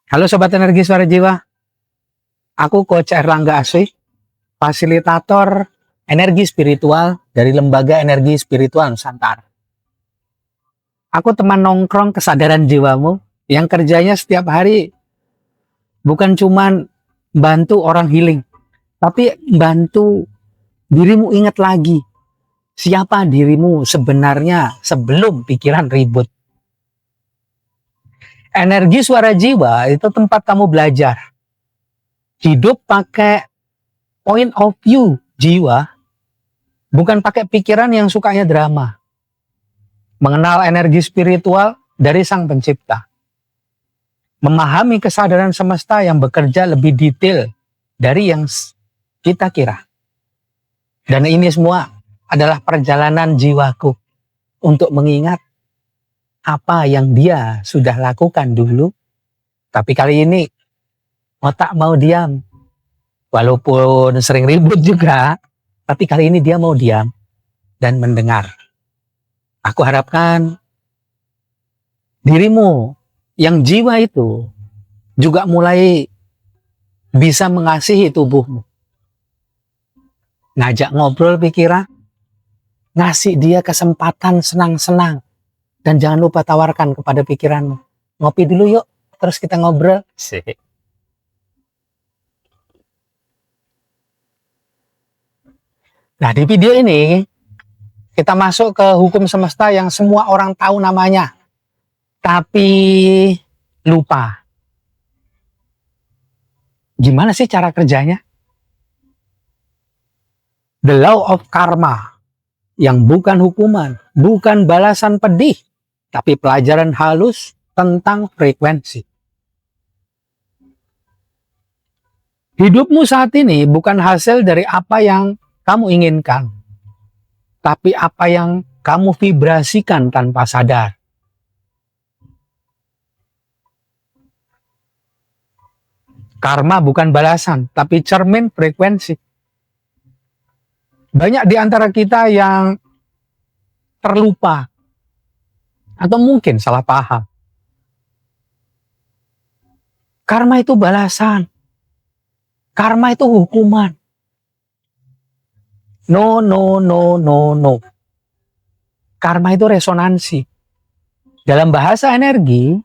Halo Sobat Energi Suara Jiwa, aku Coach Erlangga Aswi, fasilitator energi spiritual dari Lembaga Energi Spiritual Nusantara. Aku teman nongkrong kesadaran jiwamu yang kerjanya setiap hari bukan cuman bantu orang healing, tapi bantu dirimu ingat lagi siapa dirimu sebenarnya sebelum pikiran ribut. Energi Suara Jiwa itu tempat kamu belajar hidup pakai point of view jiwa, bukan pakai pikiran yang sukanya drama. Mengenal energi spiritual dari Sang Pencipta. Memahami kesadaran semesta yang bekerja lebih detail dari yang kita kira. Dan ini semua adalah perjalanan jiwaku untuk mengingat apa yang dia sudah lakukan dulu. Tapi kali ini otak mau diam. Walaupun sering ribut juga, tapi kali ini dia mau diam dan mendengar. Aku harapkan dirimu yang jiwa itu juga mulai bisa mengasihi tubuhmu. Ngajak ngobrol pikiran, ngasih dia kesempatan senang-senang. Dan jangan lupa tawarkan kepada pikiranmu. Ngopi dulu yuk, terus kita ngobrol. Nah, di video ini kita masuk ke hukum semesta yang semua orang tahu namanya, tapi lupa. Gimana sih cara kerjanya? The law of karma, yang bukan hukuman, bukan balasan pedih, tapi pelajaran halus tentang frekuensi. Hidupmu saat ini bukan hasil dari apa yang kamu inginkan, tapi apa yang kamu vibrasikan tanpa sadar. Karma bukan balasan, tapi cermin frekuensi. Banyak di antara kita yang terlupa atau mungkin salah paham. Karma itu balasan. Karma itu hukuman. No, no, no, no, no. Karma itu resonansi. Dalam bahasa energi,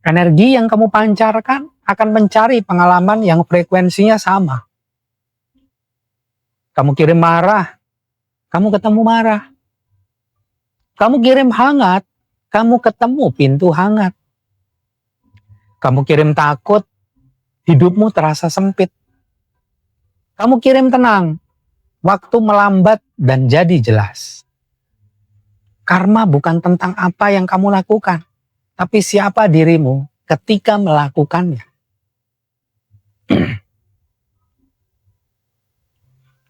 energi yang kamu pancarkan akan mencari pengalaman yang frekuensinya sama. Kamu kirim marah, kamu ketemu marah. Kamu kirim hangat, kamu ketemu pintu hangat. Kamu kirim takut, hidupmu terasa sempit. Kamu kirim tenang, waktu melambat dan jadi jelas. Karma bukan tentang apa yang kamu lakukan, tapi siapa dirimu ketika melakukannya.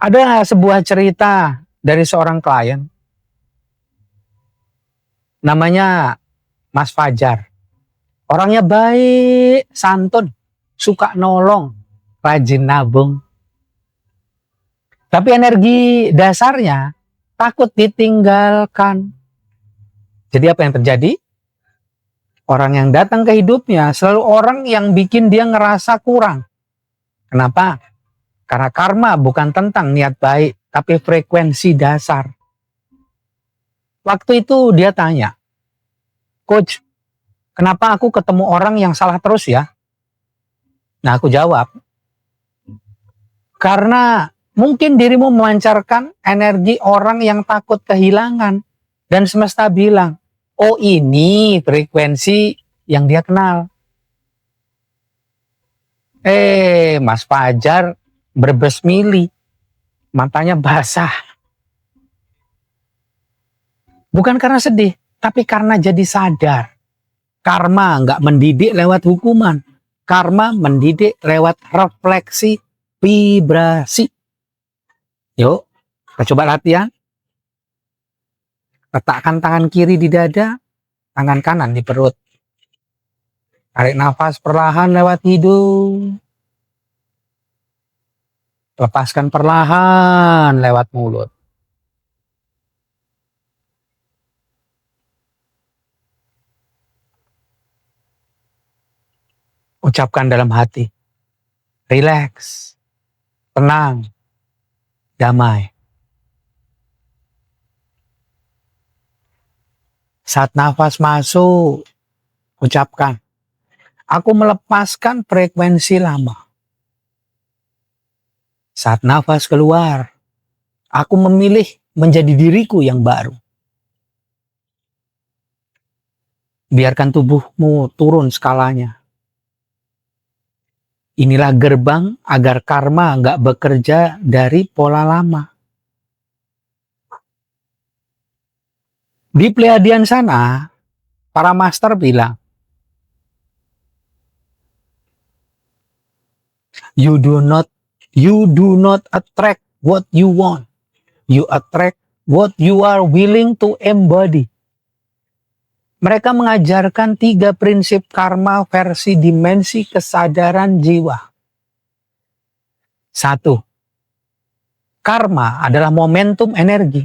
Ada sebuah cerita dari seorang klien, namanya Mas Fajar. Orangnya baik, santun, suka nolong, rajin nabung. Tapi energi dasarnya takut ditinggalkan. Jadi apa yang terjadi? Orang yang datang ke hidupnya selalu orang yang bikin dia ngerasa kurang. Kenapa? Karena karma bukan tentang niat baik, tapi frekuensi dasar. Waktu itu dia tanya, Coach, kenapa aku ketemu orang yang salah terus ya? Nah, aku jawab, karena mungkin dirimu memancarkan energi orang yang takut kehilangan. Dan semesta bilang, oh ini frekuensi yang dia kenal. Mas Fajar berbesmili, matanya basah. Bukan karena sedih, tapi karena jadi sadar. Karma nggak mendidik lewat hukuman. Karma mendidik lewat refleksi vibrasi. Yuk, kita coba latihan. Letakkan tangan kiri di dada, tangan kanan di perut. Tarik nafas perlahan lewat hidung. Lepaskan perlahan lewat mulut. Ucapkan dalam hati, rileks, tenang, damai. Saat nafas masuk, ucapkan, aku melepaskan frekuensi lama. Saat nafas keluar, aku memilih menjadi diriku yang baru. Biarkan tubuhmu turun skalanya. Inilah gerbang agar karma nggak bekerja dari pola lama. Di Pleiadian sana, para master bilang, you do not attract what you want. You attract what you are willing to embody. Mereka mengajarkan 3 prinsip karma versi dimensi kesadaran jiwa. 1. Karma adalah momentum energi.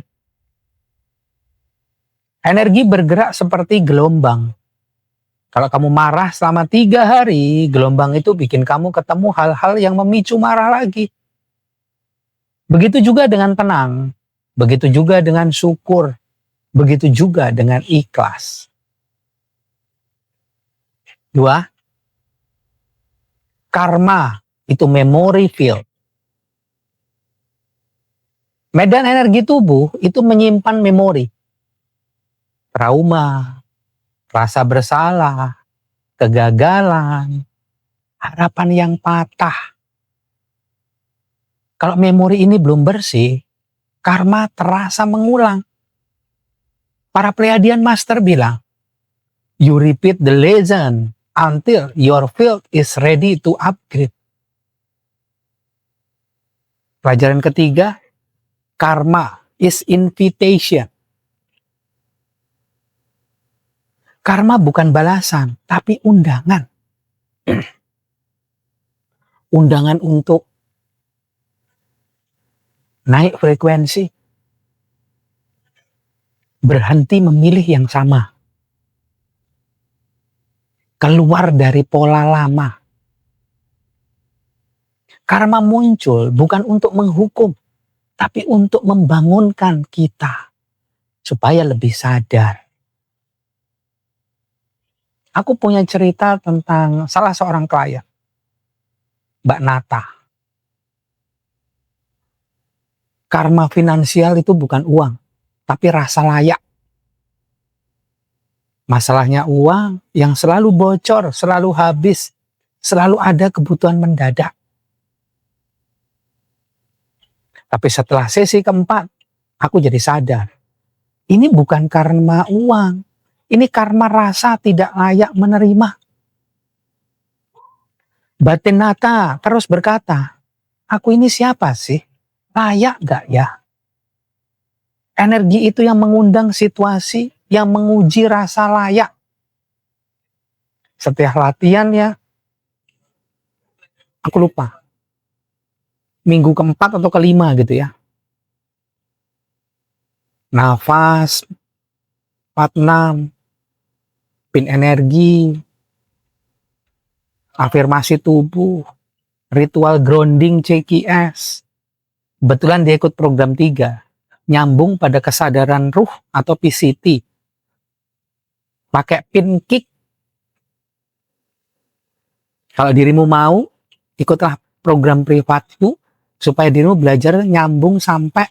Energi bergerak seperti gelombang. Kalau kamu marah selama 3 hari, gelombang itu bikin kamu ketemu hal-hal yang memicu marah lagi. Begitu juga dengan tenang, begitu juga dengan syukur, begitu juga dengan ikhlas. 2. Karma itu memory field. Medan energi tubuh itu menyimpan memori. Trauma, rasa bersalah, kegagalan, harapan yang patah. Kalau memori ini belum bersih, karma terasa mengulang. Para Pleiadian Master bilang, you repeat the lesson until your field is ready to upgrade. Pelajaran ketiga, karma is invitation. Karma bukan balasan, tapi undangan. Undangan untuk naik frekuensi. Berhenti memilih yang sama. Keluar dari pola lama. Karma muncul bukan untuk menghukum, tapi untuk membangunkan kita supaya lebih sadar. Aku punya cerita tentang salah seorang klien, Mbak Nata. Karma finansial itu bukan uang, tapi rasa layak. Masalahnya uang yang selalu bocor, selalu habis, selalu ada kebutuhan mendadak. Tapi setelah sesi keempat, aku jadi sadar. Ini bukan karma uang. Ini karma rasa tidak layak menerima. Batin Nata terus berkata, aku ini siapa sih? Layak gak ya? Energi itu yang mengundang situasi, yang menguji rasa layak. Setiap latihan ya, aku lupa. Minggu keempat atau kelima gitu ya. Nafas, 46, pin energi, afirmasi tubuh, ritual grounding CQS. Kebetulan dia ikut program 3, nyambung pada kesadaran ruh atau PCT. Pakai pin kick. Kalau dirimu mau, ikutlah program privatku supaya dirimu belajar nyambung sampai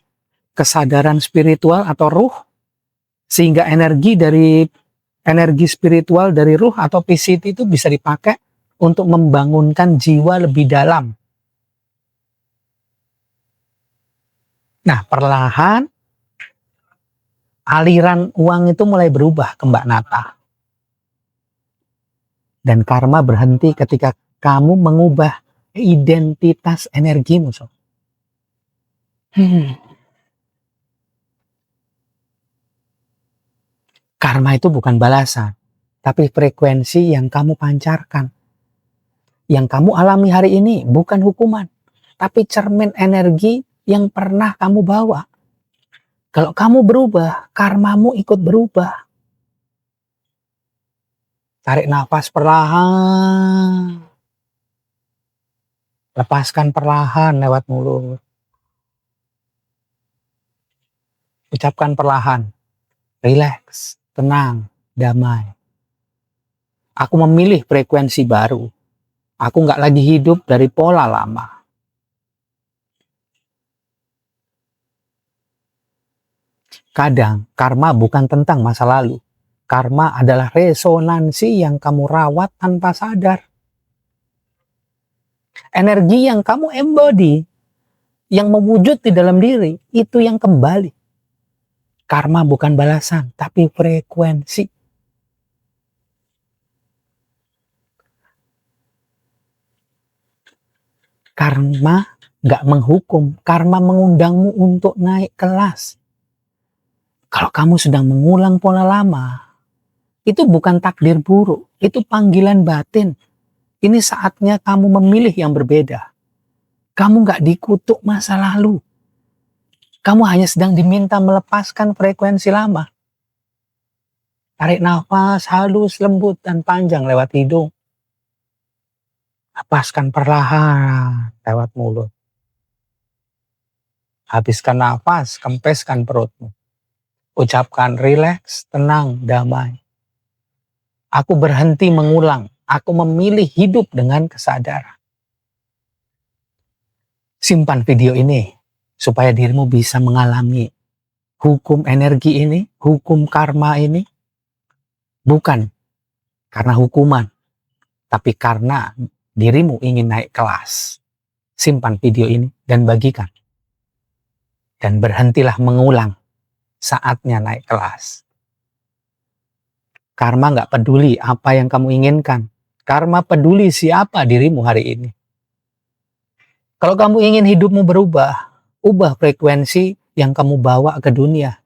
kesadaran spiritual atau ruh, sehingga energi spiritual dari ruh atau PCT itu bisa dipakai untuk membangunkan jiwa lebih dalam. Nah, perlahan aliran uang itu mulai berubah ke Mbak Nata. Dan karma berhenti ketika kamu mengubah identitas energimu. Karma itu bukan balasan, tapi frekuensi yang kamu pancarkan. Yang kamu alami hari ini bukan hukuman, tapi cermin energi yang pernah kamu bawa. Kalau kamu berubah, karmamu ikut berubah. Tarik nafas perlahan. Lepaskan perlahan lewat mulut. Ucapkan perlahan. Rileks, tenang, damai. Aku memilih frekuensi baru. Aku nggak lagi hidup dari pola lama. Kadang, karma bukan tentang masa lalu. Karma adalah resonansi yang kamu rawat tanpa sadar. Energi yang kamu embody, yang mewujud di dalam diri, itu yang kembali. Karma bukan balasan, tapi frekuensi. Karma nggak menghukum, karma mengundangmu untuk naik kelas. Kalau kamu sedang mengulang pola lama, itu bukan takdir buruk, itu panggilan batin. Ini saatnya kamu memilih yang berbeda. Kamu nggak dikutuk masa lalu. Kamu hanya sedang diminta melepaskan frekuensi lama. Tarik nafas halus, lembut, dan panjang lewat hidung. Lepaskan perlahan lewat mulut. Habiskan nafas, kempeskan perutmu. Ucapkan rileks, tenang, damai. Aku berhenti mengulang. Aku memilih hidup dengan kesadaran. Simpan video ini supaya dirimu bisa mengalami hukum energi ini, hukum karma ini. Bukan karena hukuman, tapi karena dirimu ingin naik kelas. Simpan video ini dan bagikan. Dan berhentilah mengulang. Saatnya naik kelas. Karma nggak peduli apa yang kamu inginkan. Karma peduli siapa dirimu hari ini. Kalau kamu ingin hidupmu berubah, ubah frekuensi yang kamu bawa ke dunia.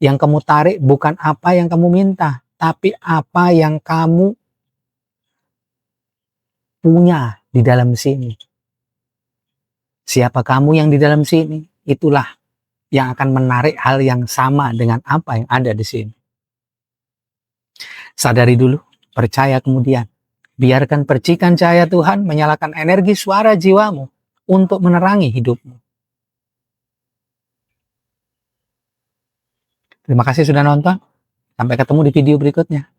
Yang kamu tarik bukan apa yang kamu minta, tapi apa yang kamu punya di dalam sini. Siapa kamu yang di dalam sini, itulah yang akan menarik hal yang sama dengan apa yang ada di sini. Sadari dulu, percaya kemudian. Biarkan percikan cahaya Tuhan menyalakan energi suara jiwamu untuk menerangi hidupmu. Terima kasih sudah nonton. Sampai ketemu di video berikutnya.